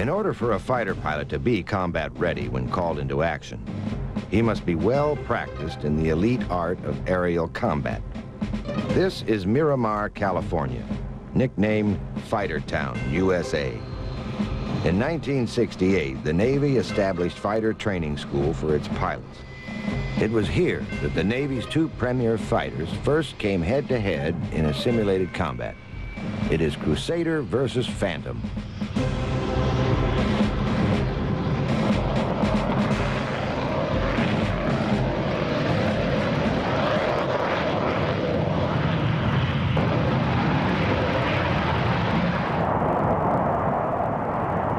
In order for a fighter pilot to be combat ready when called into action, he must be well practiced in the elite art of aerial combat. This is Miramar, California, nicknamed Fighter Town, USA. In 1968, the Navy established Fighter Training School for its pilots. It was here that the Navy's two premier fighters first came head-to-head in a simulated combat. It is Crusader versus Phantom.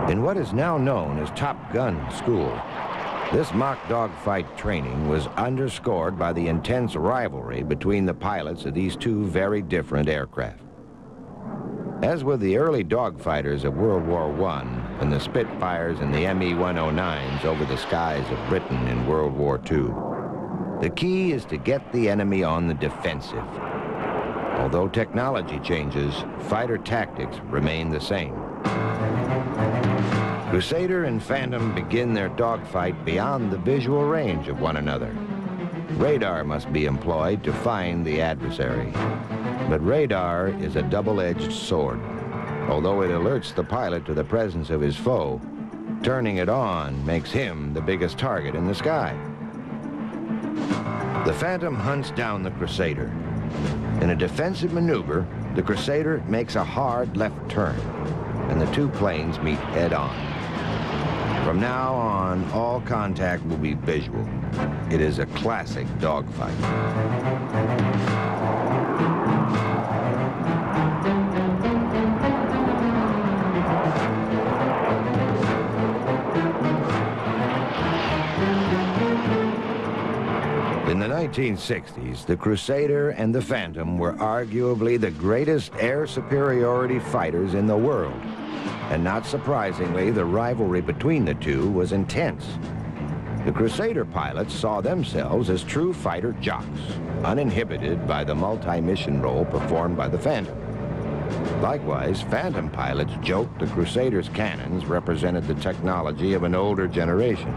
In what is now known as Top Gun School, this mock dogfight training was underscored by the intense rivalry between the pilots of these two very different aircraft. As with the early dogfighters of World War I and the Spitfires and the Me-109s over the skies of Britain in World War II, the key is to get the enemy on the defensive. Although technology changes, fighter tactics remain the same. Crusader and Phantom begin their dogfight beyond the visual range of one another. Radar must be employed to find the adversary. But radar is a double-edged sword. Although it alerts the pilot to the presence of his foe, turning it on makes him the biggest target in the sky. The Phantom hunts down the Crusader. In a defensive maneuver, the Crusader makes a hard left turn, and the two planes meet head-on. From now on, all contact will be visual. It is a classic dogfight. In the 1960s, the Crusader and the Phantom were arguably the greatest air superiority fighters in the world. And not surprisingly, the rivalry between the two was intense. The Crusader pilots saw themselves as true fighter jocks, uninhibited by the multi-mission role performed by the Phantom. Likewise, Phantom pilots joked the Crusader's cannons represented the technology of an older generation.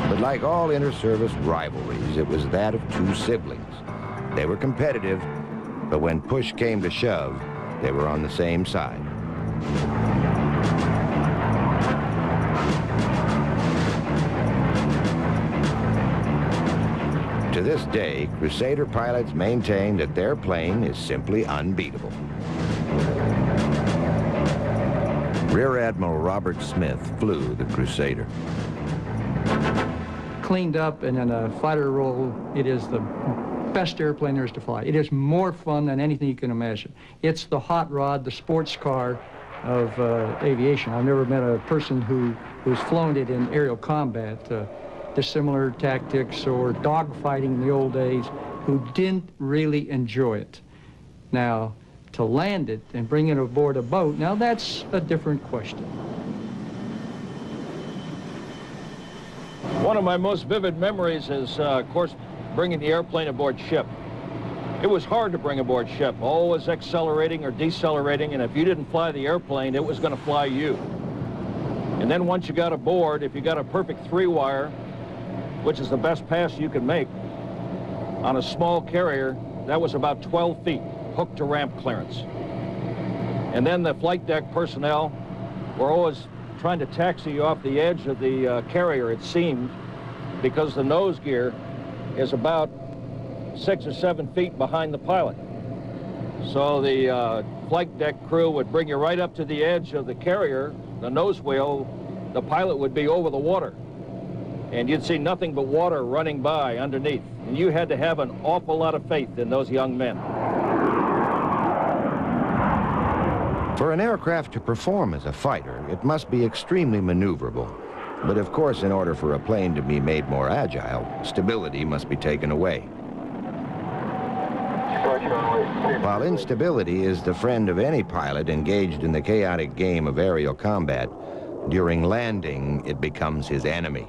But like all inter-service rivalries, it was that of two siblings. They were competitive, but when push came to shove, they were on the same side. To this day, Crusader pilots maintain that their plane is simply unbeatable. Rear Admiral Robert Smith flew the Crusader. Cleaned up and in a fighter role, it is the best airplane there is to fly. It is more fun than anything you can imagine. It's the hot rod, the sports car of aviation. I've never met a person who's flown it in aerial combat, dissimilar tactics or dogfighting in the old days, who didn't really enjoy it. Now, to land it and bring it aboard a boat, now that's a different question. One of my most vivid memories is, of course, bringing the airplane aboard ship. It was hard to bring aboard ship, always accelerating or decelerating, and if you didn't fly the airplane, it was going to fly you. And then once you got aboard, if you got a perfect three-wire, which is the best pass you can make, on a small carrier, that was about 12 feet, hook to ramp clearance. And then the flight deck personnel were always trying to taxi you off the edge of the carrier, it seemed, because the nose gear is about 6 or 7 feet behind the pilot. So the flight deck crew would bring you right up to the edge of the carrier, the nose wheel, the pilot would be over the water. And you'd see nothing but water running by underneath. And you had to have an awful lot of faith in those young men. For an aircraft to perform as a fighter, it must be extremely maneuverable. But of course, in order for a plane to be made more agile, stability must be taken away. While instability is the friend of any pilot engaged in the chaotic game of aerial combat, during landing, it becomes his enemy.